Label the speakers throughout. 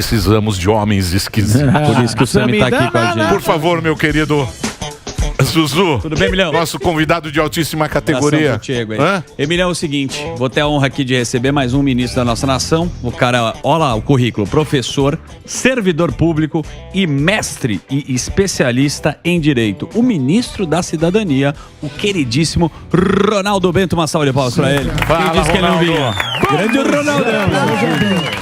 Speaker 1: Precisamos de homens esquisitos.
Speaker 2: Por isso que o Sami tá aqui com a gente.
Speaker 1: Por favor, meu querido Zuzu.
Speaker 2: Tudo bem, Emilhão?
Speaker 1: Nosso convidado de altíssima categoria.
Speaker 2: Emilhão, é o seguinte, vou ter a honra aqui de receber mais um ministro da nossa nação. O cara, olha lá o currículo, professor, servidor público e mestre e especialista em direito. O ministro da cidadania, o queridíssimo Ronaldo Bento. Uma salva de palmas pra ele.
Speaker 1: Fala,
Speaker 2: Quem disse que ele não
Speaker 1: Ronaldo.
Speaker 2: vinha? Grande Ronaldão.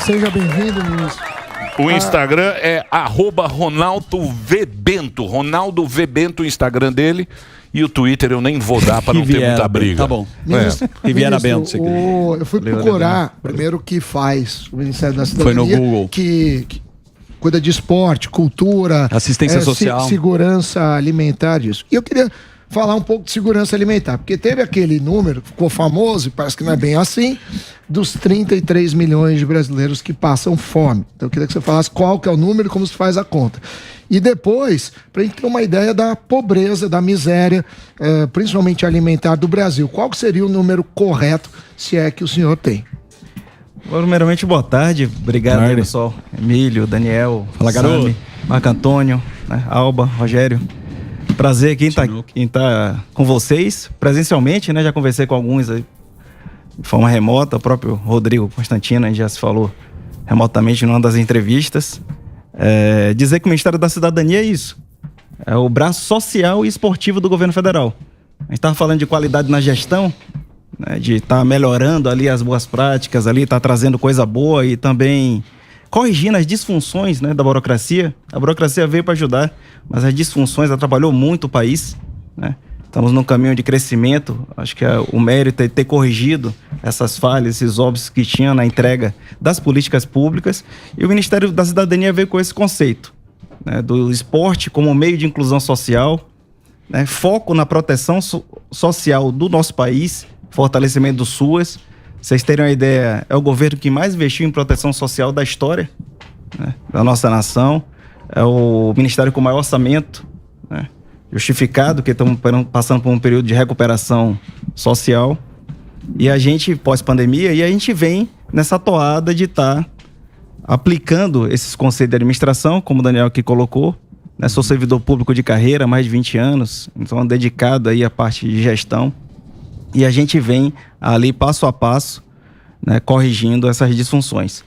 Speaker 3: Seja bem-vindo, ministro.
Speaker 1: O Instagram é @RonaldoVBento. Ronaldo V Bento, o Instagram dele. E o Twitter eu nem vou dar para não ter muita briga.
Speaker 2: Tá bom.
Speaker 3: Riviera Bento. Eu fui procurar primeiro o que faz o Ministério da Cidadania.
Speaker 2: Foi no Google.
Speaker 3: Que cuida de esporte, cultura,
Speaker 2: assistência social,
Speaker 3: segurança alimentar, disso. E eu queria falar um pouco de segurança alimentar, porque teve aquele número, ficou famoso, e parece que não é bem assim, dos 33 milhões de brasileiros que passam fome. Então eu queria que você falasse qual que é o número e como se faz a conta. E depois, para a gente ter uma ideia da pobreza, da miséria, principalmente alimentar do Brasil, qual que seria o número correto, se é que o senhor tem?
Speaker 4: Primeiramente, boa tarde. Obrigado aí, pessoal. Emílio, Daniel,
Speaker 2: fala, garoto.
Speaker 4: Sami, Marco Antônio, né, Alba, Rogério. Prazer quem tá com vocês presencialmente, né? Já conversei com alguns aí de forma remota, o próprio Rodrigo Constantino, a gente já se falou remotamente numa das entrevistas. Dizer que o Ministério da Cidadania é isso. É o braço social e esportivo do governo federal. A gente estava falando de qualidade na gestão, né, de estar melhorando ali as boas práticas, ali tá trazendo coisa boa e também corrigindo as disfunções, né, da burocracia. A burocracia veio para ajudar, mas as disfunções atrapalhou muito o país, né? Estamos num caminho de crescimento. Acho que o mérito é ter corrigido essas falhas, esses óbitos que tinha na entrega das políticas públicas. E o Ministério da Cidadania veio com esse conceito, né, do esporte como meio de inclusão social, né, foco na proteção social do nosso país, fortalecimento do SUAS. Vocês terem uma ideia, é o governo que mais investiu em proteção social da história, né, da nossa nação. É o ministério com maior orçamento, né, justificado, que estamos passando por um período de recuperação social. E a gente, pós-pandemia, e a gente vem nessa toada de estar aplicando esses conceitos de administração, como o Daniel aqui colocou, né, sou servidor público de carreira há mais de 20 anos, então dedicado aí à parte de gestão. E a gente vem ali passo a passo, né, corrigindo essas disfunções.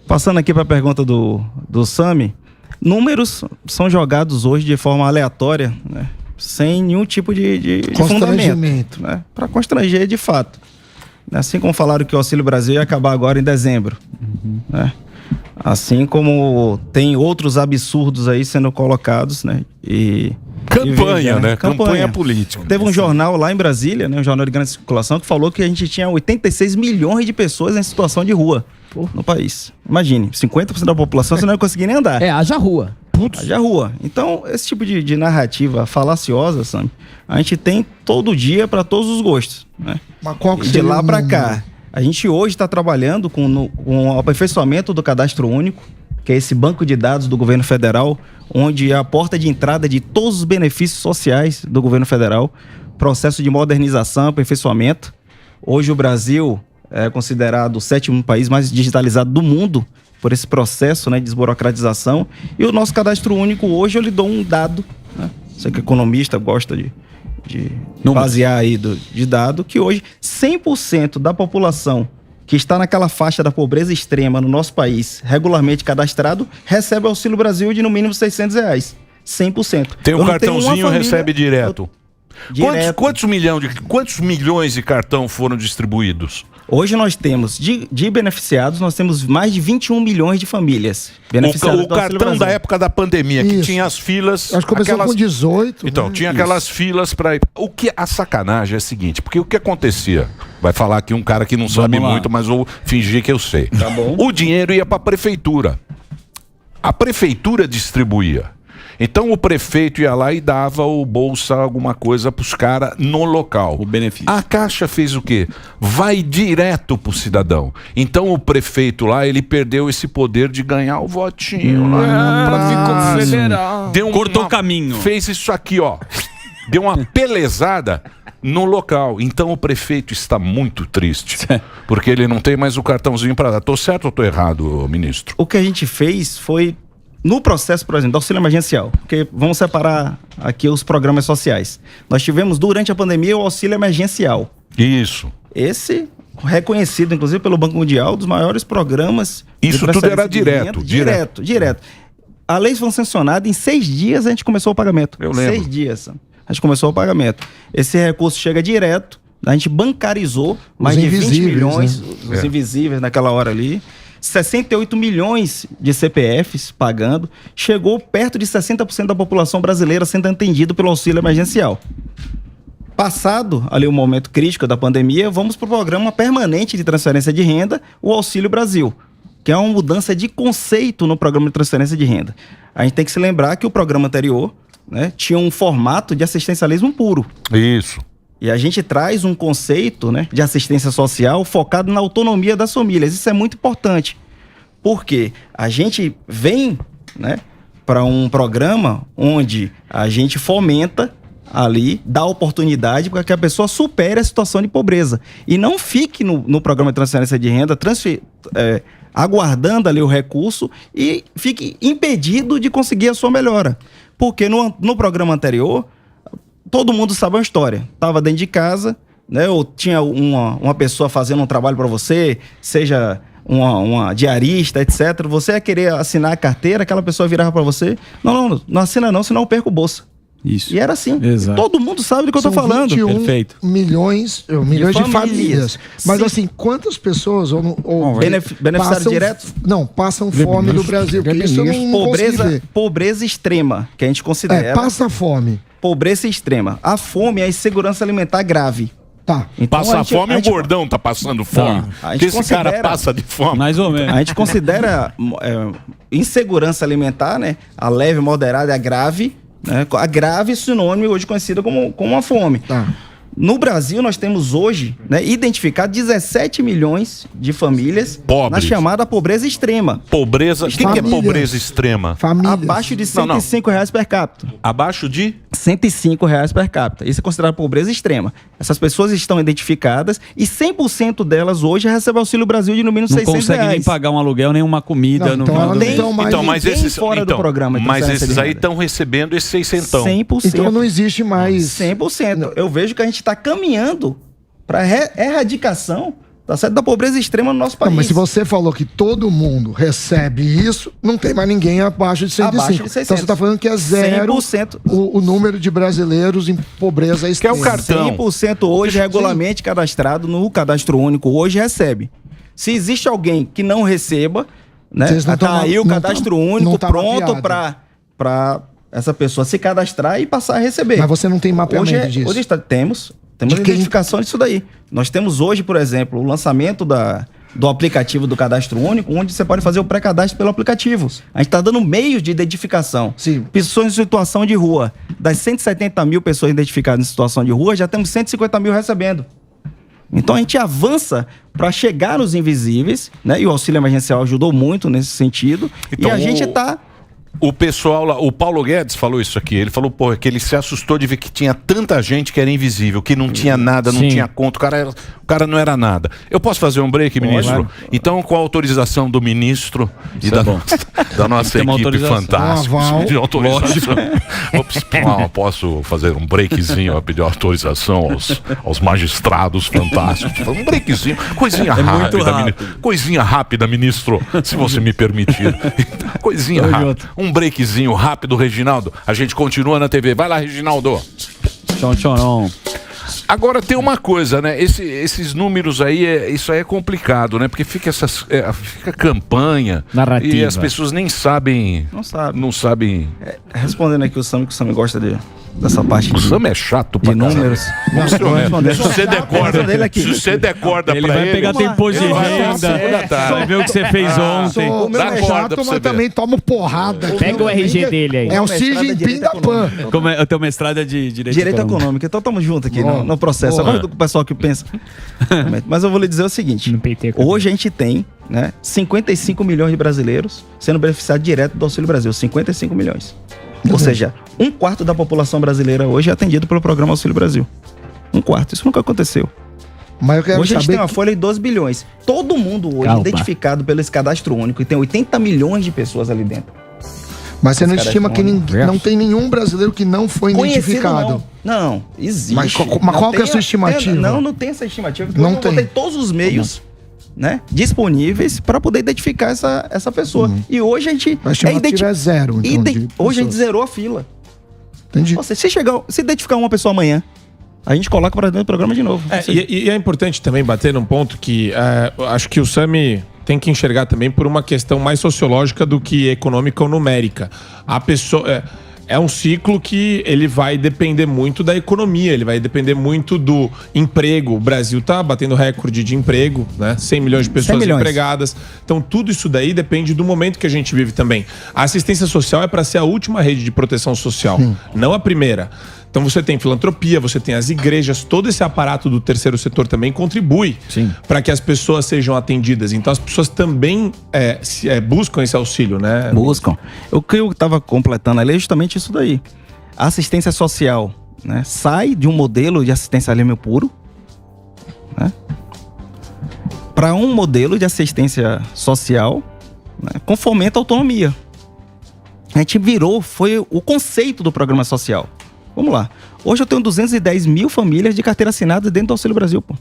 Speaker 4: Passando aqui para a pergunta do Sami, números são jogados hoje de forma aleatória, né, sem nenhum tipo de fundamento, né, para constranger de fato. Assim como falaram que o Auxílio Brasil ia acabar agora em dezembro. Né? Assim como tem outros absurdos aí sendo colocados, né?
Speaker 1: Campanha, né? Campanha política.
Speaker 4: Teve um jornal lá em Brasília, né? Um jornal de grande circulação, que falou que a gente tinha 86 milhões de pessoas em situação de rua no país. Imagine, 50% da população você não ia conseguir nem andar.
Speaker 5: Haja rua.
Speaker 4: Haja rua. Então, esse tipo de narrativa falaciosa, Sami, a gente tem todo dia para todos os gostos, né?
Speaker 3: Mas qual que
Speaker 4: de lá para cá. A gente hoje está trabalhando com o aperfeiçoamento do cadastro único, que é esse banco de dados do governo federal, onde é a porta de entrada de todos os benefícios sociais do governo federal, processo de modernização, aperfeiçoamento. Hoje o Brasil é considerado o 7º país mais digitalizado do mundo por esse processo, né, de desburocratização. E o nosso cadastro único hoje eu lhe dou um dado, né? Você que é economista, gosta de basear aí de dado, que hoje 100% da população que está naquela faixa da pobreza extrema no nosso país, regularmente cadastrado, recebe Auxílio Brasil de no mínimo R$600. 100%.
Speaker 1: Tem um cartãozinho, recebe direto. Quantos milhões de cartão foram distribuídos?
Speaker 4: Hoje nós temos, de beneficiados, nós temos mais de 21 milhões de famílias beneficiadas.
Speaker 1: O cartão da época da pandemia, que tinha as filas...
Speaker 3: Acho que começou com 18.
Speaker 1: Então, tinha aquelas filas para... A sacanagem é a seguinte, porque o que acontecia? Vai falar aqui um cara que não sabe muito, mas vou fingir que eu sei.
Speaker 4: Tá bom.
Speaker 1: O dinheiro ia para a prefeitura. A prefeitura distribuía. Então o prefeito ia lá e dava o bolsa, alguma coisa para os caras no local.
Speaker 2: O benefício.
Speaker 1: A Caixa fez o quê? Vai direto pro cidadão. Então o prefeito lá, ele perdeu esse poder de ganhar o votinho lá.
Speaker 2: Federal.
Speaker 1: Cortou o caminho. Fez isso aqui, ó. Deu uma pelezada. no local. Então o prefeito está muito triste, porque ele não tem mais o cartãozinho para dar. Estou certo ou estou errado, ministro?
Speaker 4: O que a gente fez foi, no processo, por exemplo, do auxílio emergencial, porque vamos separar aqui os programas sociais. Nós tivemos, durante a pandemia, o auxílio emergencial.
Speaker 1: Isso.
Speaker 4: Esse, reconhecido, inclusive, pelo Banco Mundial, dos maiores programas.
Speaker 1: Isso tudo era direto.
Speaker 4: Direto. A lei foi sancionada, em 6 dias a gente começou o pagamento.
Speaker 1: Eu lembro.
Speaker 4: 6 dias. A gente começou o pagamento. Esse recurso chega direto, a gente bancarizou mais de 20 milhões,
Speaker 3: né?
Speaker 4: os invisíveis naquela hora ali. 68 milhões de CPFs pagando, chegou perto de 60% da população brasileira sendo atendido pelo auxílio emergencial. Passado ali o momento crítico da pandemia, vamos para o programa permanente de transferência de renda, o Auxílio Brasil, que é uma mudança de conceito no programa de transferência de renda. A gente tem que se lembrar que o programa anterior, né, tinha um formato de assistencialismo puro.
Speaker 1: Isso.
Speaker 4: E a gente traz um conceito, né, de assistência social focado na autonomia das famílias. Isso é muito importante, porque a gente vem, né, para um programa onde a gente fomenta ali, dá oportunidade para que a pessoa supere a situação de pobreza. E não fique no programa de transferência de renda aguardando ali o recurso e fique impedido de conseguir a sua melhora. Porque no programa anterior, todo mundo sabe a história. Estava dentro de casa, né, ou tinha uma pessoa fazendo um trabalho para você, seja uma diarista, etc. Você ia querer assinar a carteira, aquela pessoa virava para você, não assina não, senão eu perco bolsa.
Speaker 2: Isso.
Speaker 4: E era assim.
Speaker 2: Exato.
Speaker 4: Todo mundo sabe do que eu tô
Speaker 3: São
Speaker 4: falando.
Speaker 3: 21
Speaker 2: Perfeito.
Speaker 3: milhões de famílias. Mas
Speaker 4: Sim.
Speaker 3: assim, quantas pessoas
Speaker 4: Beneficiários diretos?
Speaker 3: Não, passam fome no Brasil. Porque isso eu não consegui ver.
Speaker 4: Pobreza extrema, que a gente considera.
Speaker 3: Passa fome.
Speaker 4: Pobreza extrema. A fome é a insegurança alimentar grave.
Speaker 3: Tá.
Speaker 4: Então,
Speaker 1: Passa fome, o gordão tá passando fome.
Speaker 4: A gente
Speaker 1: Porque esse cara
Speaker 4: considera-
Speaker 1: passa de fome.
Speaker 2: Mais ou menos.
Speaker 4: A gente considera insegurança alimentar, né? A leve, moderada e a grave. Né? A grave é sinônimo hoje conhecida como a fome.
Speaker 3: Tá.
Speaker 4: No Brasil, nós temos hoje, né, identificado 17 milhões de famílias
Speaker 1: Pobres.
Speaker 4: na chamada pobreza extrema.
Speaker 1: Pobreza. O que é
Speaker 3: Famílias.
Speaker 1: pobreza extrema?
Speaker 3: Famílias.
Speaker 4: Abaixo de
Speaker 1: Não, não.
Speaker 4: R$105 per capita.
Speaker 1: Abaixo de.
Speaker 4: R$105 per capita. Isso é considerado pobreza extrema. Essas pessoas estão identificadas e 100% delas hoje recebem Auxílio Brasil de no mínimo
Speaker 2: Não
Speaker 4: R$600.
Speaker 2: consegue nem pagar um aluguel, nem uma comida.
Speaker 3: Não, então ela não
Speaker 4: tem-
Speaker 3: tem mais.
Speaker 1: Então, mas
Speaker 4: ninguém
Speaker 1: esses.
Speaker 4: fora do programa de
Speaker 1: mas
Speaker 4: transferência
Speaker 1: esses
Speaker 4: de
Speaker 1: aí
Speaker 4: renda.
Speaker 1: estão recebendo esse 600.
Speaker 4: 100%.
Speaker 3: Então não existe mais.
Speaker 4: 100%. Eu vejo que a gente está caminhando para erradicação, tá certo, da pobreza extrema no nosso
Speaker 3: Não,
Speaker 4: país.
Speaker 3: mas se você falou que todo mundo recebe isso, não tem mais ninguém abaixo de 105.
Speaker 4: Abaixo de 600.
Speaker 3: Então você está falando que é zero
Speaker 4: 100%.
Speaker 3: o número de brasileiros em pobreza
Speaker 1: Que é o
Speaker 3: extrema.
Speaker 1: cartão.
Speaker 4: 100% hoje regularmente cadastrado no Cadastro Único hoje recebe. Se existe alguém que não receba, né,
Speaker 3: Vocês não
Speaker 4: tá
Speaker 3: tão-
Speaker 4: aí o
Speaker 3: não
Speaker 4: Cadastro
Speaker 3: tá-
Speaker 4: Único
Speaker 3: não tá
Speaker 4: pronto
Speaker 3: mapeado.
Speaker 4: para essa pessoa se cadastrar e passar a receber.
Speaker 3: Mas você não tem mapeamento
Speaker 4: Hoje,
Speaker 3: disso.
Speaker 4: hoje temos
Speaker 3: De quem?
Speaker 4: identificação disso daí. Nós temos hoje, por exemplo, o lançamento do aplicativo do Cadastro Único, onde você pode fazer o pré-cadastro pelo aplicativo. A gente está dando meios de identificação.
Speaker 3: Sim.
Speaker 4: Pessoas em situação de rua. Das 170 mil pessoas identificadas em situação de rua, já temos 150 mil recebendo. Então a gente avança para chegar nos invisíveis, né? E o auxílio emergencial ajudou muito nesse sentido.
Speaker 1: Então,
Speaker 4: e a gente está...
Speaker 1: O pessoal lá, o Paulo Guedes falou isso aqui, ele falou, porra, que ele se assustou de ver que tinha tanta gente que era invisível, que não tinha nada, não
Speaker 2: Sim.
Speaker 1: tinha conta, o cara não era nada. Eu posso fazer um break, ministro?
Speaker 2: Claro.
Speaker 1: Então, com a autorização do ministro e
Speaker 2: Isso é bom.
Speaker 1: da nossa
Speaker 2: Tem uma
Speaker 1: equipe
Speaker 2: autorização.
Speaker 1: fantástica,
Speaker 3: Um aval.
Speaker 1: pedir autorização. Posso fazer um breakzinho, pedir autorização aos magistrados fantásticos. Um breakzinho, coisinha
Speaker 2: muito
Speaker 1: rápida,
Speaker 2: rápido.
Speaker 1: coisinha rápida, ministro, se você me permitir. Coisinha
Speaker 2: Tamo
Speaker 1: rápida.
Speaker 2: junto.
Speaker 1: Um breakzinho rápido, Reginaldo. A gente continua na TV. Vai lá, Reginaldo.
Speaker 2: Tchau, tchau, não.
Speaker 1: Agora tem uma coisa, né? Esses números aí, isso aí é complicado, né? Porque fica fica campanha.
Speaker 2: Narrativa.
Speaker 1: E as pessoas nem sabem.
Speaker 4: Não sabe. Respondendo aqui o Sam, que o Sam gosta dessa parte
Speaker 1: O Sam é chato pra
Speaker 4: de
Speaker 1: caralho.
Speaker 4: números.
Speaker 1: Vamos ser honestos. Se você
Speaker 4: Pensa
Speaker 1: decorda,
Speaker 4: dele aqui.
Speaker 1: se você decorda
Speaker 2: Ele
Speaker 1: pra
Speaker 2: vai
Speaker 1: ele...
Speaker 2: pegar tempo de
Speaker 1: ele vai
Speaker 2: renda.
Speaker 1: segunda-tarde.
Speaker 2: Vai ver o que você fez ontem.
Speaker 3: Sou
Speaker 1: Dá corda
Speaker 3: chato,
Speaker 1: pra você
Speaker 3: mas
Speaker 1: ver.
Speaker 3: também tomo porrada.
Speaker 5: Pega o RG dele aí.
Speaker 3: É o
Speaker 4: Mestrado
Speaker 3: Xi
Speaker 4: em
Speaker 3: Jinping
Speaker 4: Direito
Speaker 3: da PAN.
Speaker 4: Econômico.
Speaker 2: Como é, o teu mestrado é de Direito
Speaker 4: Econômico. Então estamos juntos aqui
Speaker 3: Boa.
Speaker 4: no processo.
Speaker 3: Boa.
Speaker 4: Agora do pessoal que pensa. Mas eu vou lhe dizer o seguinte.
Speaker 5: No PT.
Speaker 4: Hoje a gente tem, né, 55 milhões de brasileiros sendo beneficiados direto do Auxílio Brasil. 55 milhões. Ou seja, 1/4 da população brasileira hoje é atendido pelo programa Auxílio Brasil. quarto. Isso nunca aconteceu.
Speaker 3: Mas eu quero
Speaker 4: Hoje a gente
Speaker 3: saber...
Speaker 4: tem uma folha de 12 bilhões. Todo mundo hoje
Speaker 2: Calma.
Speaker 4: identificado pelo esse cadastro único e tem 80 milhões de pessoas ali dentro.
Speaker 3: Mas você não
Speaker 4: Esse
Speaker 3: estima
Speaker 4: cara
Speaker 3: que
Speaker 4: é
Speaker 3: ninguém, não tem nenhum brasileiro que não foi identificado.
Speaker 4: Não, existe.
Speaker 3: Mas qual
Speaker 4: Não
Speaker 3: que é a sua estimativa?
Speaker 4: Não tem essa estimativa. Porque
Speaker 3: Não
Speaker 4: eu botei
Speaker 3: tem.
Speaker 4: todos os meios, né, disponíveis para poder identificar essa pessoa. E hoje a gente...
Speaker 3: A estimativa é zero, então, de
Speaker 4: hoje a gente
Speaker 3: pessoas.
Speaker 4: zerou a fila.
Speaker 3: Entendi.
Speaker 4: Ou seja, se identificar uma pessoa amanhã, a gente coloca para dentro do programa de novo.
Speaker 5: E é importante também bater num ponto que acho que o Sami tem que enxergar também por uma questão mais sociológica do que econômica ou numérica. A pessoa... É um ciclo que ele vai depender muito da economia, ele vai depender muito do emprego. O Brasil tá batendo recorde de emprego, né? 100 milhões de pessoas empregadas. Então, tudo isso daí depende do momento que a gente vive também. A assistência social é para ser a última rede de proteção social, não a primeira. Então você tem filantropia, você tem as igrejas, todo esse aparato do terceiro setor também contribui para que as pessoas sejam atendidas. Então as pessoas também buscam esse auxílio, né?
Speaker 4: Buscam. O que eu estava completando ali é justamente isso daí. A assistência social, né, sai de um modelo de assistencialismo puro, né, para um modelo de assistência social, né, com fomento à autonomia. A gente foi o conceito do programa social. Vamos lá. Hoje eu tenho 210 mil famílias de carteira assinada dentro do Auxílio Brasil, pô.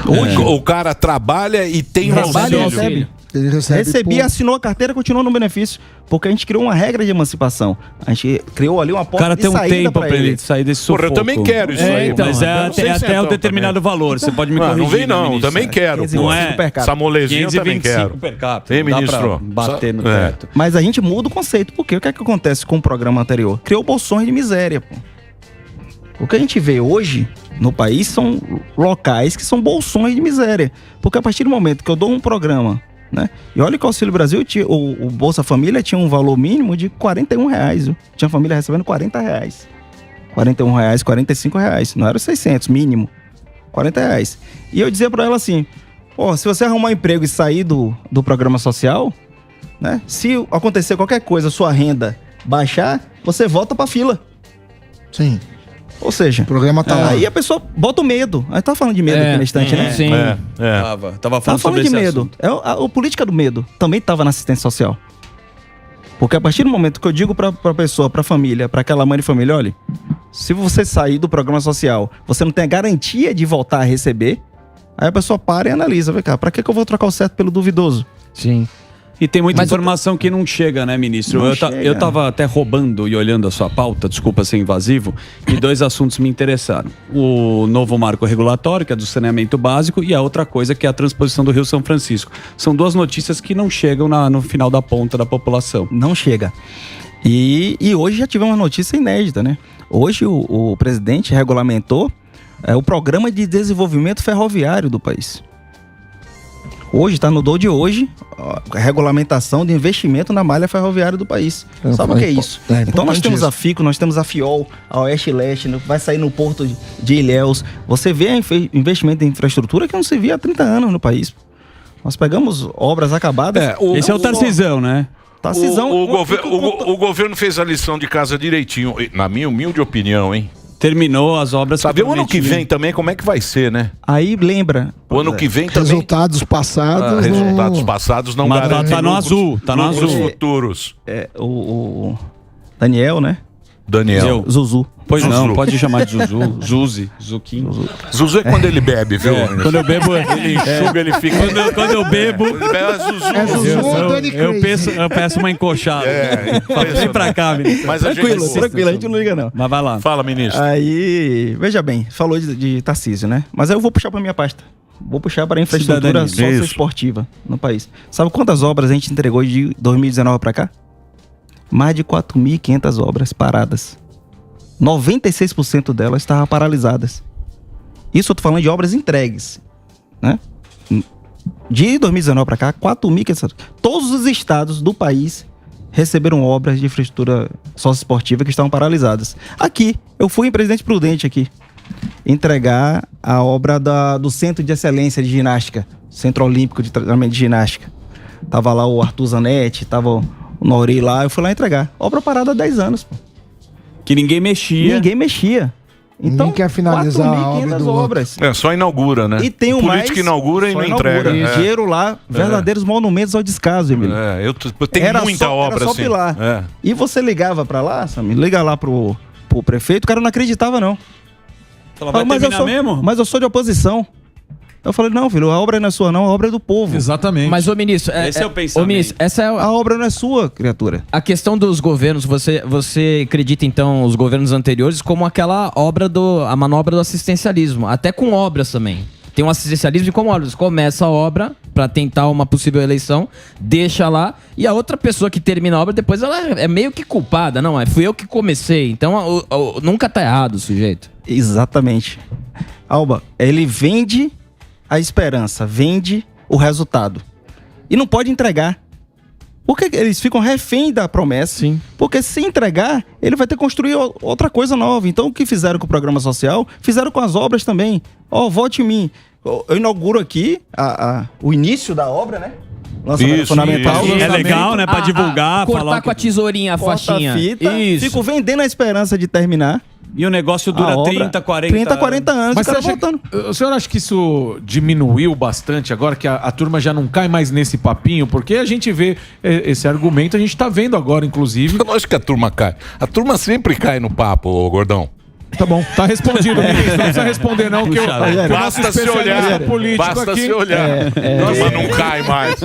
Speaker 1: Hoje o cara trabalha e tem um auxílio.
Speaker 3: Ele recebe
Speaker 4: assinou a carteira, continuou no benefício. Porque a gente criou uma regra de emancipação. A gente criou ali uma
Speaker 2: O
Speaker 4: porta
Speaker 2: cara
Speaker 4: de
Speaker 2: tem um
Speaker 4: saída
Speaker 2: tempo
Speaker 4: pra
Speaker 2: pra ele sair desse sufoco.
Speaker 1: Porra, eu também quero isso aí.
Speaker 2: Então, mas
Speaker 1: mano. Eu não sei se
Speaker 2: até
Speaker 1: então
Speaker 2: um determinado valor. Você pode me corrigir.
Speaker 1: Não vem
Speaker 2: né,
Speaker 1: não,
Speaker 2: ministro?
Speaker 1: também quero. Pô.
Speaker 2: Não é?
Speaker 1: Essa molezinha eu também
Speaker 2: 525
Speaker 1: quero.
Speaker 2: per capita.
Speaker 1: Ei,
Speaker 2: Não dá
Speaker 1: ministro.
Speaker 2: pra bater no
Speaker 1: É.
Speaker 2: teto.
Speaker 4: Mas a gente muda o conceito. Por quê? O que é que acontece com o programa anterior? Criou bolsões de miséria, pô. O que a gente vê hoje no país são locais que são bolsões de miséria. Porque a partir do momento que eu dou um programa, né? E olha que o Auxílio Brasil, o Bolsa Família tinha um valor mínimo de R$41. Viu? Tinha família recebendo R$40. R$41, R$45. Não era os 600, mínimo. R$40. E eu dizia pra ela assim, pô, se você arrumar um emprego e sair do programa social, né? Se acontecer qualquer coisa, sua renda baixar, você volta pra fila.
Speaker 3: Sim.
Speaker 4: Ou seja,
Speaker 3: O programa tá lá.
Speaker 4: aí a pessoa bota o medo. A gente tava falando de medo aqui na estante, né?
Speaker 2: Sim.
Speaker 1: É.
Speaker 2: Tava
Speaker 4: Tava
Speaker 2: falando
Speaker 4: falando
Speaker 2: sobre
Speaker 4: de
Speaker 2: esse
Speaker 4: medo.
Speaker 2: assunto.
Speaker 4: A política do medo também tava na assistência social. Porque a partir do momento que eu digo pra pessoa, pra família, pra aquela mãe de família, olha, se você sair do programa social, você não tem a garantia de voltar a receber, aí a pessoa para e analisa, vem cá, pra que eu vou trocar o certo pelo duvidoso?
Speaker 6: Sim.
Speaker 2: E tem muita informação que não chega, né, ministro?
Speaker 4: Não
Speaker 2: Eu tava até roubando e olhando a sua pauta, desculpa ser invasivo, e dois assuntos me interessaram. O novo marco regulatório, que é do saneamento básico, e a outra coisa, que é a transposição do Rio São Francisco. São duas notícias que não chegam no final da ponta da população.
Speaker 4: Não chega. E hoje já tivemos uma notícia inédita, né? Hoje o presidente regulamentou o Programa de Desenvolvimento Ferroviário do país. Hoje, está no de hoje, a regulamentação de investimento na malha ferroviária do país. Sabe o que é isso? Então nós temos a FICO, nós temos a FIOL, a Oeste Leste, vai sair no porto de Ilhéus. Você vê investimento em infraestrutura que não se via há 30 anos no país. Nós pegamos obras acabadas.
Speaker 2: Esse é o Tarcisão, né?
Speaker 4: Tarcisão.
Speaker 1: O governo fez a lição de casa direitinho, na minha humilde opinião, hein?
Speaker 2: Terminou as obras.
Speaker 1: Sabe, o ano que vem também, como é que vai ser, né?
Speaker 4: Aí lembra.
Speaker 1: O ano que vem também.
Speaker 3: Resultados passados.
Speaker 1: Resultados passados não
Speaker 2: Mas
Speaker 1: garantem
Speaker 2: tá no azul, tá no
Speaker 1: lucros
Speaker 2: azul.
Speaker 1: futuros.
Speaker 4: O Daniel, né?
Speaker 1: Daniel.
Speaker 4: Zuzu.
Speaker 2: Pois
Speaker 1: Zuzu.
Speaker 2: não, pode chamar de Zuzu, Zuzi, Zuquinho.
Speaker 1: Zuzu é quando ele bebe, viu?
Speaker 2: Quando eu bebo,
Speaker 1: Ele enxuga, ele fica...
Speaker 2: quando eu bebo,
Speaker 1: Ele bebe Zuzu.
Speaker 3: É Zuzu ou Dani
Speaker 2: eu peço uma encoxada. Vem pra cá, menino.
Speaker 1: Mas a
Speaker 4: Tranquilo,
Speaker 1: gente...
Speaker 4: tranquilo, a gente não liga não.
Speaker 2: Mas vai lá.
Speaker 1: Fala, ministro.
Speaker 4: Aí, veja bem, falou de Tarcísio, né? Mas aí eu vou puxar pra minha pasta. Vou puxar para a infraestrutura
Speaker 2: Cidadania.
Speaker 4: socioesportiva no país. Sabe quantas obras a gente entregou de 2019 para cá? Mais de 4.500 obras paradas. 96% delas estavam paralisadas. Isso eu tô falando de obras entregues, né? De 2019 para cá, 4.500. Todos os estados do país receberam obras de infraestrutura socioesportiva que estavam paralisadas. Aqui, eu fui em Presidente Prudente aqui entregar a obra do Centro de Excelência de Ginástica, Centro Olímpico de Treinamento de Ginástica. Tava lá o Arthur Zanetti, tava o Nori lá, eu fui lá entregar. Obra parada há 10 anos, pô.
Speaker 2: Que ninguém mexia.
Speaker 4: Ninguém mexia. Então,
Speaker 3: Ninguém quer finalizar a obra do
Speaker 4: obras.
Speaker 1: Só inaugura, né?
Speaker 4: E tem o
Speaker 1: o político
Speaker 4: mais,
Speaker 1: inaugura e não entrega.
Speaker 4: E dinheiro lá, verdadeiros monumentos ao descaso, Emílio.
Speaker 1: Eu tenho muita obra
Speaker 4: era só
Speaker 1: assim.
Speaker 4: pilar. E você ligava pra lá, Samir, liga lá pro prefeito, o cara não acreditava, não.
Speaker 2: Falava,
Speaker 4: mas eu sou de oposição. Eu falei, não, filho, a obra não é sua, não, a obra é do povo.
Speaker 6: Exatamente. Mas, ô ministro,
Speaker 2: esse é o pensamento.
Speaker 6: Ô, ministro, essa é
Speaker 4: a obra não é sua, criatura.
Speaker 6: A questão dos governos, você acredita, então, os governos anteriores como aquela obra a manobra do assistencialismo, até com obras também. Tem um assistencialismo e como obras. Começa a obra para tentar uma possível eleição, deixa lá, e a outra pessoa que termina a obra, depois ela é meio que culpada. Não, fui eu que comecei. Então, nunca tá errado o sujeito.
Speaker 4: Exatamente. Alba, ele vende a esperança, vende o resultado. E não pode entregar. Porque eles ficam refém da promessa.
Speaker 6: Sim.
Speaker 4: Porque se entregar, ele vai ter que construir outra coisa nova. Então, o que fizeram com o programa social, fizeram com as obras também. Vote em mim. Eu inauguro aqui o início da obra, né? Lançamento fundamental.
Speaker 2: É legal, né? Pra divulgar.
Speaker 6: Cortar
Speaker 2: falar
Speaker 6: com a tesourinha a faixinha.
Speaker 4: Fita,
Speaker 6: isso.
Speaker 4: Fico vendendo a esperança de terminar.
Speaker 2: E o negócio dura 30, 40
Speaker 4: anos.
Speaker 7: Mas o senhor acha que isso diminuiu bastante agora, que a turma já não cai mais nesse papinho? Porque a gente vê esse argumento, a gente tá vendo agora, inclusive.
Speaker 1: Lógico que a turma cai. A turma sempre cai no papo, ô Gordão.
Speaker 7: Tá bom, tá respondido, ministro. Não precisa responder, não, que eu
Speaker 1: basta se olhar. Basta se olhar. A turma não cai mais.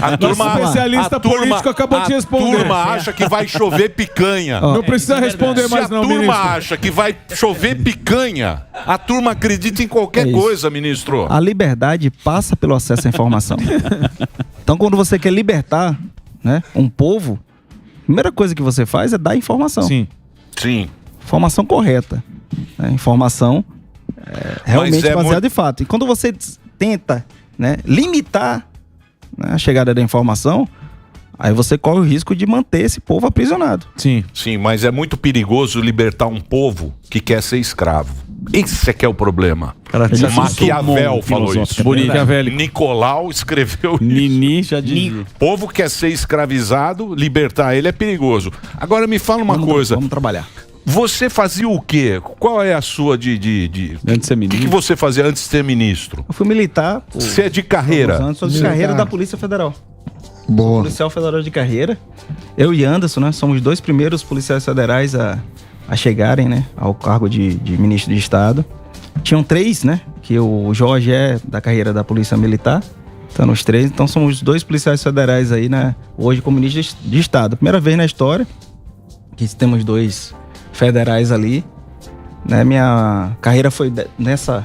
Speaker 1: A turma
Speaker 7: especialista político acabou de responder.
Speaker 1: A turma acha que vai chover picanha.
Speaker 7: Não precisa responder mais, não, ministro.
Speaker 1: Se a turma acha que vai chover picanha, a turma acredita em qualquer coisa, ministro.
Speaker 4: A liberdade passa pelo acesso à informação. Então, quando você quer libertar, né, um povo, a primeira coisa que você faz é dar informação.
Speaker 7: Sim.
Speaker 4: Informação correta. Né? Informação realmente baseada em fato. E quando você tenta, né, limitar, né, a chegada da informação, aí você corre o risco de manter esse povo aprisionado.
Speaker 1: Sim, mas é muito perigoso libertar um povo que quer ser escravo. Esse é que é o problema. O Maquiavel falou isso. Nicolau escreveu isso.
Speaker 2: Nini já dizia.
Speaker 1: Povo que quer ser escravizado, libertar ele é perigoso. Agora me fala uma coisa.
Speaker 4: Vamos trabalhar.
Speaker 1: Você fazia o quê? Qual é a sua
Speaker 2: Antes de ser ministro.
Speaker 1: O que você fazia antes de ser ministro?
Speaker 4: Eu fui militar.
Speaker 1: Você é de carreira?
Speaker 4: Sou de carreira da Polícia Federal.
Speaker 3: Boa.
Speaker 4: Policial federal de carreira. Eu e Anderson, né, somos os 2 primeiros policiais federais a chegarem, né, ao cargo de ministro de Estado. Tinham 3, né? Que o Jorge é da carreira da Polícia Militar. Então, os 3. Então, somos os 2 policiais federais aí, né, hoje como ministro de Estado. Primeira vez na história que temos 2 federais ali, né? Minha carreira foi nessa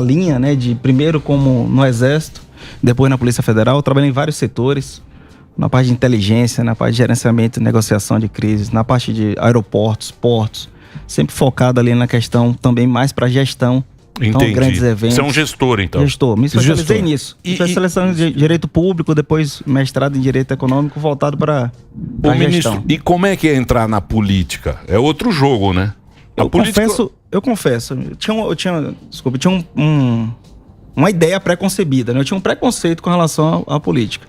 Speaker 4: linha, né? De primeiro como no Exército, depois na Polícia Federal. Eu trabalhei em vários setores, na parte de inteligência, na parte de gerenciamento e negociação de crises, na parte de aeroportos, portos, sempre focado ali na questão também mais para gestão. Então,
Speaker 1: Entendi.
Speaker 4: grandes eventos.
Speaker 1: Você é um gestor, então?
Speaker 4: Gestor. Me especializei nisso. Especialização em Direito Público, depois mestrado em Direito Econômico, voltado para a gestão.
Speaker 1: Ministro, e como é que é entrar na política? É outro jogo, né?
Speaker 4: Eu confesso. Eu tinha uma ideia pré-concebida, né? Eu tinha um preconceito com relação à política.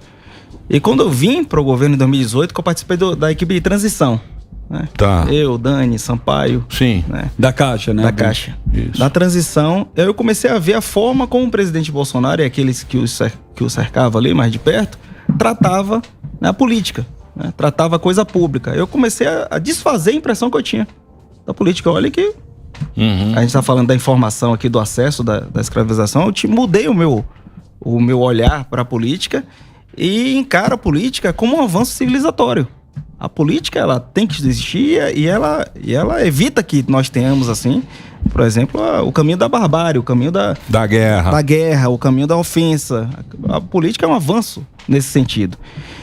Speaker 4: E quando eu vim para o governo em 2018, que eu participei da equipe de transição. Né?
Speaker 1: Tá.
Speaker 4: Eu, Dani, Sampaio.
Speaker 1: Sim.
Speaker 4: Né?
Speaker 2: Da Caixa, né?
Speaker 4: Da Caixa.
Speaker 1: Isso.
Speaker 4: Da transição, eu comecei a ver a forma como o presidente Bolsonaro e aqueles que o cercavam ali mais de perto, tratava, né, a política, né? Tratava a coisa pública. Eu comecei a desfazer a impressão que eu tinha da política. Olha que a gente está falando da informação aqui, do acesso, da escravização. Eu mudei o meu olhar para a política e encaro a política como um avanço civilizatório. A política, ela tem que existir e ela evita que nós tenhamos, assim, por exemplo, o caminho da barbárie, o caminho da guerra, o caminho da ofensa. A política é um avanço nesse sentido.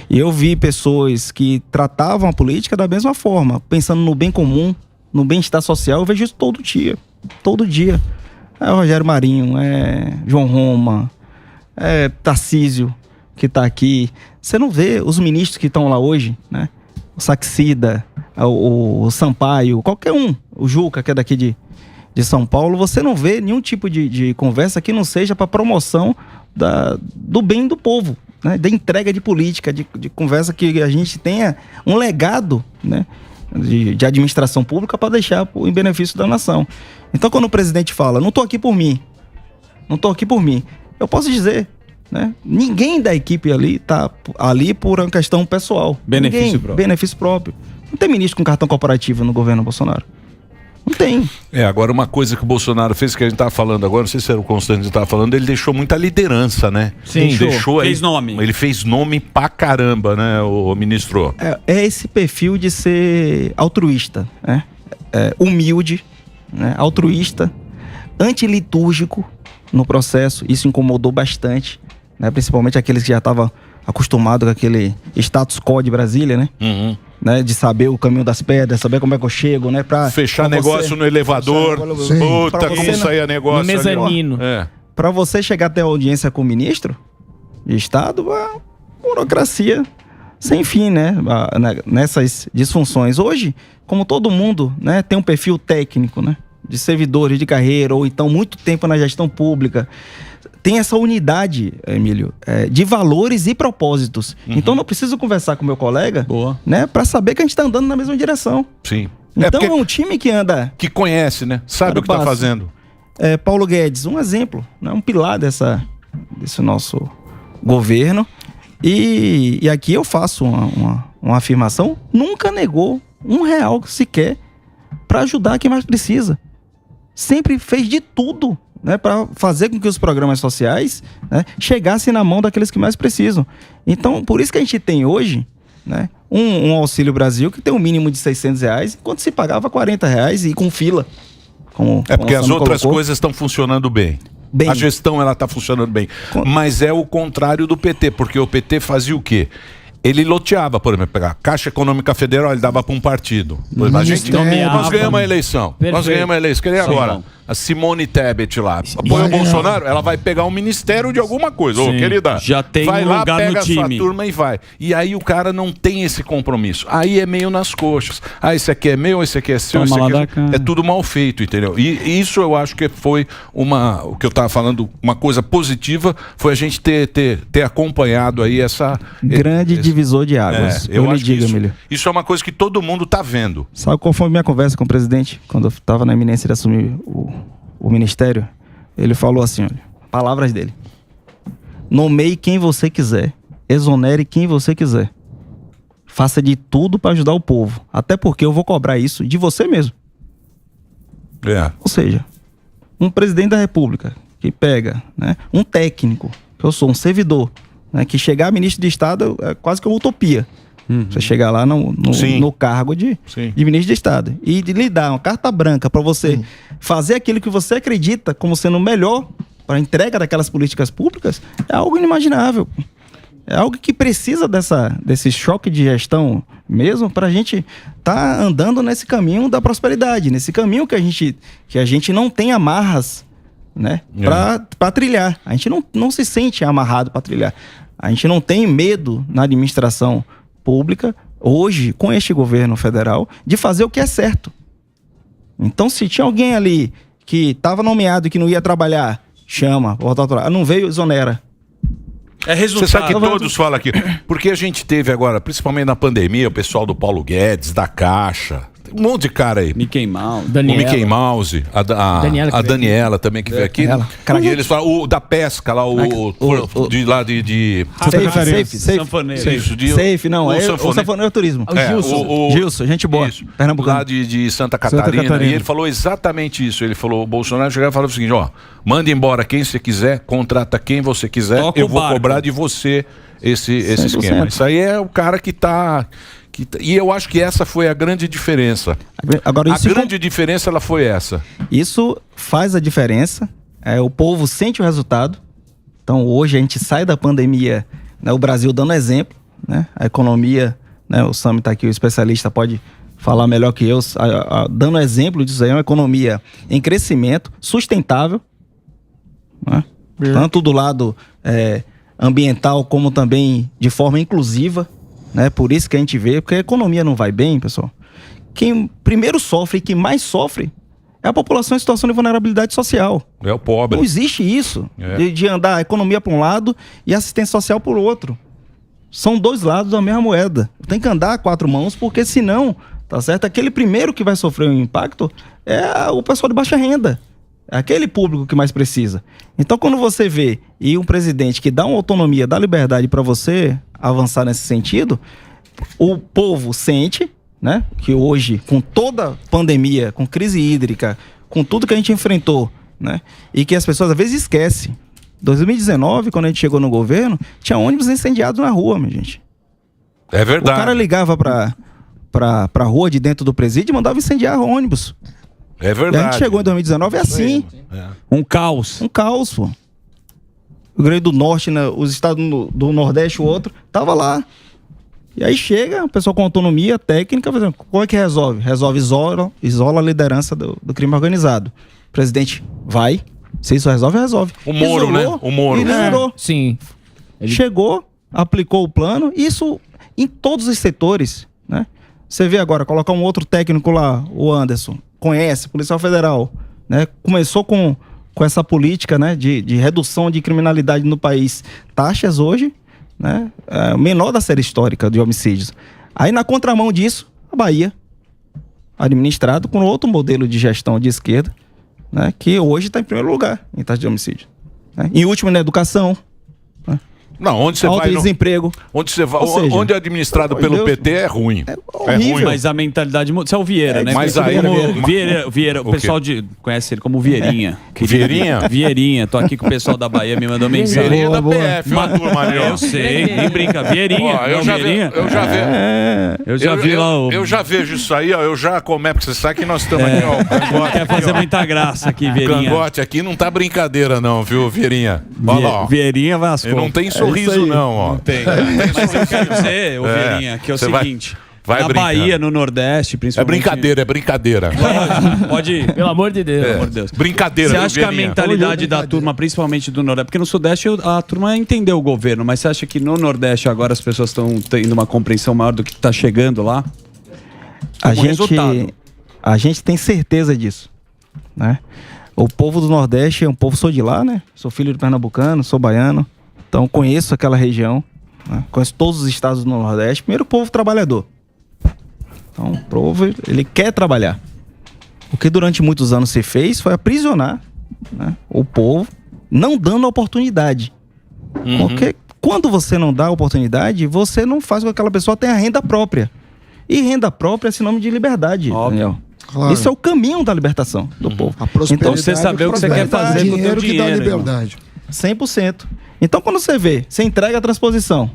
Speaker 4: E eu vi pessoas que tratavam a política da mesma forma, pensando no bem comum, no bem-estar social. Eu vejo isso todo dia. É o Rogério Marinho, é João Roma, é Tarcísio, que está aqui. Você não vê os ministros que estão lá hoje, né? O Saxida, o Sampaio, qualquer um, o Juca, que é daqui de São Paulo, você não vê nenhum tipo de conversa que não seja para promoção do bem do povo, né? Da entrega de política, de conversa que a gente tenha um legado, né? de administração pública para deixar em benefício da nação. Então, quando o presidente fala, não estou aqui por mim, eu posso dizer, né? Ninguém da equipe ali está ali por uma questão pessoal. Benefício próprio. Não tem ministro com cartão corporativo no governo Bolsonaro. Não tem.
Speaker 1: Agora uma coisa que o Bolsonaro fez, que a gente estava falando agora, não sei se era o Constantino que estava falando, ele deixou muita liderança, né?
Speaker 2: Sim, fez nome.
Speaker 1: Ele fez nome pra caramba, né, o ministro?
Speaker 4: É esse perfil de ser altruísta, né? Humilde, né? Altruísta, antilitúrgico no processo. Isso incomodou bastante, né? Principalmente aqueles que já estavam acostumados com aquele status quo de Brasília, né?
Speaker 1: Uhum.
Speaker 4: Né, de saber o caminho das pedras, saber como é que eu chego, né?
Speaker 1: Fechar negócio no elevador. Puta, como saía negócio.
Speaker 6: No mezanino.
Speaker 4: Pra você chegar até a audiência com o ministro de Estado, uma burocracia sem fim, né? Nessas disfunções. Hoje, como todo mundo, né, tem um perfil técnico, né? De servidores de carreira, ou então muito tempo na gestão pública. Tem essa unidade, Emílio, de valores e propósitos.
Speaker 1: Uhum.
Speaker 4: Então, não preciso conversar com meu colega, né, para saber que a gente está andando na mesma direção.
Speaker 1: Sim.
Speaker 4: Então, é um time que anda...
Speaker 1: Que conhece, né? Sabe o que está fazendo.
Speaker 4: Paulo Guedes, um exemplo, né, um pilar desse nosso governo. E aqui eu faço uma afirmação, nunca negou R$1 sequer para ajudar quem mais precisa. Sempre fez de tudo, né, para fazer com que os programas sociais, né, chegassem na mão daqueles que mais precisam. Então, por isso que a gente tem hoje, né, um Auxílio Brasil que tem um mínimo de R$600, enquanto se pagava R$40 e com fila.
Speaker 1: Porque as outras coisas estão funcionando bem. A gestão ela está funcionando bem. Mas é o contrário do PT, porque o PT fazia o quê? Ele loteava, por exemplo, pegar a Caixa Econômica Federal, ele dava para um partido. Nós ganhamos a eleição. Nós ganhamos a eleição. Queria agora. A Simone Tebet lá. Apoia o Bolsonaro, ela vai pegar um ministério de alguma coisa. Ô, querida,
Speaker 2: já tem
Speaker 1: vai lá,
Speaker 2: lugar
Speaker 1: pega
Speaker 2: no time.
Speaker 1: a sua turma e vai. E aí o cara não tem esse compromisso. Aí é meio nas coxas. Esse aqui é meu, esse aqui é seu, esse aqui é tudo mal feito, entendeu? E isso eu acho que foi o que eu estava falando, uma coisa positiva, foi a gente ter acompanhado aí essa...
Speaker 4: Grande divisor de águas.
Speaker 1: Eu acho que isso é uma coisa que todo mundo está vendo.
Speaker 4: Sabe qual foi a minha conversa com o presidente, quando eu estava na iminência de assumir o ministério? Ele falou assim, olha, palavras dele: nomeie quem você quiser, exonere quem você quiser, faça de tudo para ajudar o povo, até porque eu vou cobrar isso de você mesmo. Ou seja, um presidente da República que pega, né, um técnico, que eu sou um servidor, né, que chegar a ministro de Estado é quase que uma utopia. Você chegar lá no cargo de ministro de Estado e de lhe dar uma carta branca para você fazer aquilo que você acredita como sendo melhor para a entrega daquelas políticas públicas, é algo inimaginável. É algo que precisa desse choque de gestão mesmo para a gente estar andando nesse caminho da prosperidade, nesse caminho que a gente não tem amarras, né, para trilhar. A gente não se sente amarrado para trilhar. A gente não tem medo na administração pública, hoje, com este governo federal, de fazer o que é certo. Então, se tinha alguém ali que estava nomeado e que não ia trabalhar, chama, não veio, exonera.
Speaker 1: É resultado. Você sabe que todos falam aqui. Porque a gente teve agora, principalmente na pandemia, o pessoal do Paulo Guedes, da Caixa, um monte de cara aí.
Speaker 2: Mickey Mouse.
Speaker 1: O Mickey Mouse, a Daniela também que veio aqui. E eles falam, o da pesca lá, de
Speaker 4: Safe, não, o sanfoneiro turismo. O Gilson, gente boa.
Speaker 1: Pernambucano. Lá de Santa Catarina. E ele falou exatamente isso. Ele falou, o Bolsonaro chegava e falou o seguinte, ó, manda embora quem você quiser, contrata quem você quiser, eu vou cobrar de você esse esquema. Isso aí é o cara que tá... E eu acho que essa foi a grande diferença.
Speaker 4: Agora,
Speaker 1: a grande diferença ela foi essa.
Speaker 4: Isso faz a diferença. O povo sente o resultado. Então hoje a gente sai da pandemia, né, o Brasil dando exemplo, né, a economia, né, o Sami está aqui, o especialista pode falar melhor que eu, dando exemplo disso aí, uma economia em crescimento, sustentável, né, tanto do lado ambiental como também de forma inclusiva. Né? Por isso que a gente vê, porque a economia não vai bem, pessoal. Quem primeiro sofre e quem mais sofre é a população em situação de vulnerabilidade social.
Speaker 1: É o pobre.
Speaker 4: Não existe isso, de andar a economia para um lado e a assistência social por outro. São dois lados da mesma moeda. Tem que andar a quatro mãos, porque senão tá certo? Aquele primeiro que vai sofrer um impacto é o pessoal de baixa renda. É aquele público que mais precisa. Então, quando você vê um presidente que dá uma autonomia, dá liberdade para você avançar nesse sentido, o povo sente, né, que hoje, com toda a pandemia, com crise hídrica, com tudo que a gente enfrentou, né, e que as pessoas às vezes esquecem. 2019, quando a gente chegou no governo, tinha ônibus incendiados na rua, minha gente.
Speaker 1: É verdade.
Speaker 4: O cara ligava pra rua de dentro do presídio e mandava incendiar ônibus.
Speaker 1: É verdade.
Speaker 4: E a gente chegou em 2019, é assim.
Speaker 2: Um caos.
Speaker 4: Um caos, pô. O Rio Grande do Norte, né, os estados do Nordeste, o outro, tava lá. E aí chega o pessoal com autonomia técnica, fazendo, como é que resolve? Resolve, isola a liderança do crime organizado. O presidente vai, se isso resolve, resolve.
Speaker 1: O Moro,
Speaker 4: isolou,
Speaker 1: né? O Moro.
Speaker 4: Ele isolou.
Speaker 6: Sim.
Speaker 4: Chegou, aplicou o plano, isso em todos os setores, né? Você vê agora, colocar um outro técnico lá, o Anderson, conhece, Policial Federal, né? Começou com essa política, né, de redução de criminalidade no país. Taxas hoje, né, menor da série histórica de homicídios. Aí na contramão disso, a Bahia, administrado com outro modelo de gestão de esquerda, né, que hoje está em primeiro lugar em taxa de homicídio. Né? Em último, na educação. Né?
Speaker 1: Não, onde você
Speaker 4: alto
Speaker 1: vai...
Speaker 4: desemprego.
Speaker 1: Onde você vai...
Speaker 4: seja,
Speaker 1: onde é administrado pelo
Speaker 4: Deus,
Speaker 1: PT é ruim.
Speaker 4: É horrível.
Speaker 1: ruim.
Speaker 2: Mas a mentalidade muda. Você é o Vieira, né?
Speaker 1: Mas aí...
Speaker 2: Vieira, o pessoal conhece ele como Vieirinha.
Speaker 1: Vieirinha?
Speaker 2: Vieirinha. Tô aqui com o pessoal da Bahia, me mandou mensagem.
Speaker 1: Vieirinha da PF, uma turma ali, ó.
Speaker 2: Eu sei, nem brinca. Vieirinha.
Speaker 1: Ó, eu já vi
Speaker 2: lá o...
Speaker 1: Eu já vejo isso aí, ó. Eu já começo, porque você sabe que nós estamos aqui, ó. Cangote,
Speaker 2: quer fazer
Speaker 1: ó.
Speaker 2: muita graça aqui, Vieirinha.
Speaker 1: Cangote aqui não tá brincadeira não, viu, Vieirinha? Olha lá, ó.
Speaker 2: Vieirinha Vasco.
Speaker 1: Não tem sorriso não, ó.
Speaker 2: Não tem. Mas eu quero dizer, Vieirinha, que é o seguinte...
Speaker 1: Vai
Speaker 2: na
Speaker 1: brincando.
Speaker 2: Bahia, no Nordeste, principalmente...
Speaker 1: É brincadeira.
Speaker 2: Pode ir.
Speaker 6: Pelo amor de Deus.
Speaker 2: Pelo amor de Deus.
Speaker 1: Brincadeira,
Speaker 2: Você
Speaker 1: viu,
Speaker 2: acha que a
Speaker 1: Vieirinha?
Speaker 2: mentalidade da turma, principalmente do Nordeste... Porque no Sudeste a turma entendeu o governo, mas você acha que no Nordeste agora as pessoas estão tendo uma compreensão maior do que está chegando lá?
Speaker 4: A gente tem certeza disso, né? O povo do Nordeste é um povo, sou de lá, né? Sou filho de pernambucano, sou baiano, então conheço aquela região, né? Conheço todos os estados do Nordeste. Primeiro, o povo trabalhador. Então, o povo, ele quer trabalhar. O que durante muitos anos se fez foi aprisionar, né, o povo, não dando oportunidade. Porque quando você não dá oportunidade, você não faz com que aquela pessoa tenha renda própria. E renda própria é sinônimo de liberdade, Daniel.
Speaker 3: Claro.
Speaker 4: Isso é o caminho da libertação do povo.
Speaker 3: A prosperidade,
Speaker 2: Então você saber o que você quer fazer com o teu
Speaker 3: dinheiro que dá
Speaker 2: dinheiro,
Speaker 3: liberdade.
Speaker 4: 100%. Então, quando você vê, você entrega a transposição.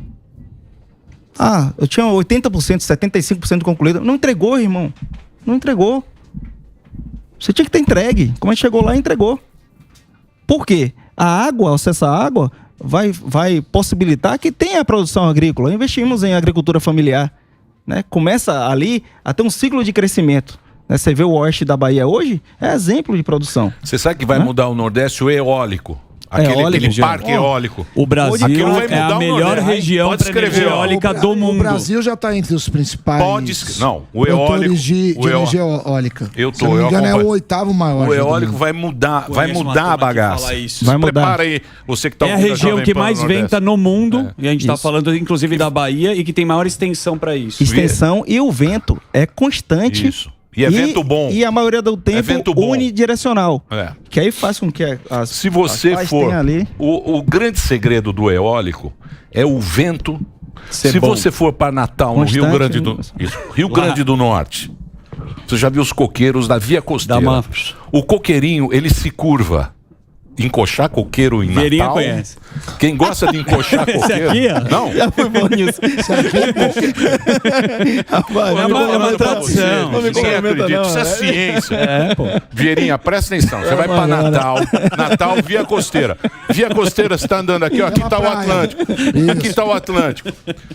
Speaker 4: Ah, eu tinha 80%, 75% concluído. Não entregou, irmão. Não entregou. Você tinha que ter entregue. Como a gente chegou lá, entregou. Por quê? A água, o acesso à água, vai possibilitar que tenha a produção agrícola. Investimos em agricultura familiar, né? Começa ali a ter um ciclo de crescimento. Né? Você vê o oeste da Bahia hoje, é exemplo de produção.
Speaker 1: Você sabe que vai mudar o Nordeste o eólico. Aquele parque eólico.
Speaker 2: O Brasil é a melhor região para energia eólica do mundo.
Speaker 3: O Brasil já está entre os principais.
Speaker 1: Não, o eólico
Speaker 3: de energia eólica. Se
Speaker 1: não
Speaker 3: me engano, é o 8º maior.
Speaker 1: O eólico vai mudar a bagaça.
Speaker 4: Vai mudar.
Speaker 1: Prepara aí, você que tá
Speaker 2: é a região que mais venta no mundo, e a gente está falando inclusive da Bahia, e que tem maior extensão para isso.
Speaker 4: Extensão e o vento é constante.
Speaker 1: Isso. E é vento bom.
Speaker 4: E a maioria do tempo unidirecional.
Speaker 1: É.
Speaker 4: Que aí faz com que
Speaker 1: se você for...
Speaker 4: ali...
Speaker 1: O grande segredo do eólico é o vento. Se você for para Natal, no Rio Grande do Norte, você já viu os coqueiros da Via Costeira. O coqueirinho, ele se curva. Encoxar coqueiro em
Speaker 2: Vieirinha
Speaker 1: Natal.
Speaker 2: Conhece.
Speaker 1: Quem gosta de encoxar coqueiro...
Speaker 2: Esse aqui, ó.
Speaker 1: Não.
Speaker 4: Já foi bom nisso.
Speaker 2: É uma tradição.
Speaker 1: Ninguém acredita. Isso é ciência. Vieirinha, presta atenção. Você vai para Natal, Via Costeira. Via Costeira, você está andando aqui, ó. Aqui está o Atlântico. Aqui está o Atlântico.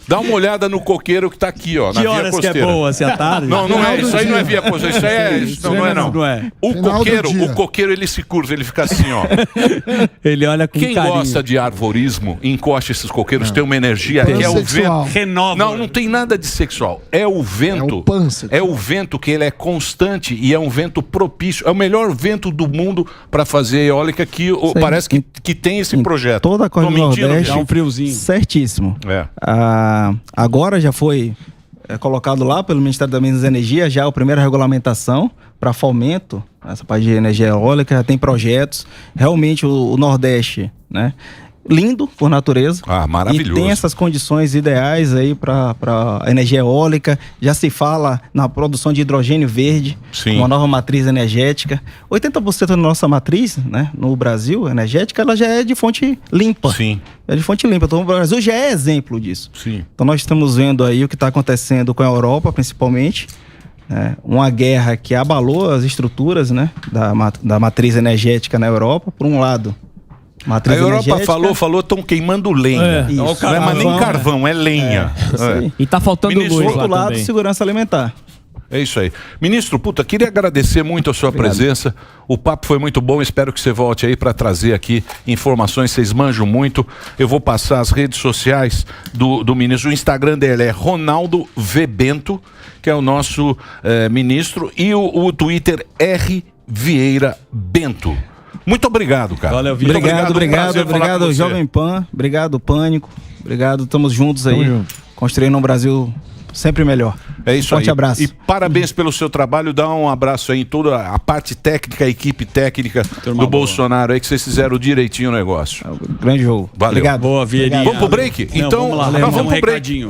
Speaker 1: Dá uma olhada no coqueiro que está aqui, ó. Na Via Costeira.
Speaker 2: Que é boa, se à tarde?
Speaker 1: Não é. Isso aí não é Via Costeira. Isso não é. O coqueiro, ele se curva, ele fica assim, ó.
Speaker 2: Ele olha com
Speaker 1: Quem
Speaker 2: carinho.
Speaker 1: gosta de arvorismo, encosta esses coqueiros, tem uma energia que é o vento.
Speaker 2: Renova.
Speaker 1: Não tem nada de sexual. É o vento. É o vento que ele é constante e é um vento propício. É o melhor vento do mundo para fazer eólica que parece que tem esse projeto.
Speaker 4: Toda a coisa do Nordeste,
Speaker 2: dá um friozinho.
Speaker 4: Certíssimo.
Speaker 1: É.
Speaker 4: Agora já foi colocado lá pelo Ministério da Minas e Energia, já a primeira regulamentação para fomento, essa parte de energia eólica, já tem projetos. Realmente o Nordeste, né? Lindo por natureza.
Speaker 1: Maravilhoso.
Speaker 4: E tem essas condições ideais aí para energia eólica. Já se fala na produção de hidrogênio verde, uma nova matriz energética. 80% da nossa matriz, né, no Brasil, energética, ela já é de fonte limpa.
Speaker 1: Sim.
Speaker 4: É de fonte limpa. Então o Brasil já é exemplo disso.
Speaker 1: Sim.
Speaker 4: Então nós estamos vendo aí o que está acontecendo com a Europa, principalmente. Uma guerra que abalou as estruturas, né, da matriz energética na Europa, por um lado.
Speaker 1: A Europa falou, estão queimando lenha. Não é mais nem carvão, é lenha.
Speaker 6: E tá faltando luz
Speaker 4: lá outro lado,
Speaker 6: também.
Speaker 4: segurança alimentar.
Speaker 1: É isso aí. Ministro, queria agradecer muito a sua presença. O papo foi muito bom, espero que você volte aí para trazer aqui informações, vocês manjam muito. Eu vou passar as redes sociais do ministro. O Instagram dele é Ronaldo V. Bento, que é o nosso ministro, e o Twitter R. Vieira Bento. Muito obrigado, cara.
Speaker 4: Valeu, Vitor. Obrigado, Jovem Pan. Obrigado, Pânico. Obrigado, estamos juntos aí. Construindo um Brasil sempre melhor.
Speaker 1: É isso aí.
Speaker 4: Forte abraço.
Speaker 1: E parabéns pelo seu trabalho. Dá um abraço aí em toda a parte técnica, a equipe técnica do Bolsonaro aí, que vocês fizeram direitinho o negócio.
Speaker 4: Grande jogo.
Speaker 1: Valeu.
Speaker 4: Obrigado.
Speaker 2: Boa, Vieirinha.
Speaker 1: Vamos pro break?
Speaker 2: Não,
Speaker 1: então,
Speaker 2: vamos lá.
Speaker 1: Vamos pro break.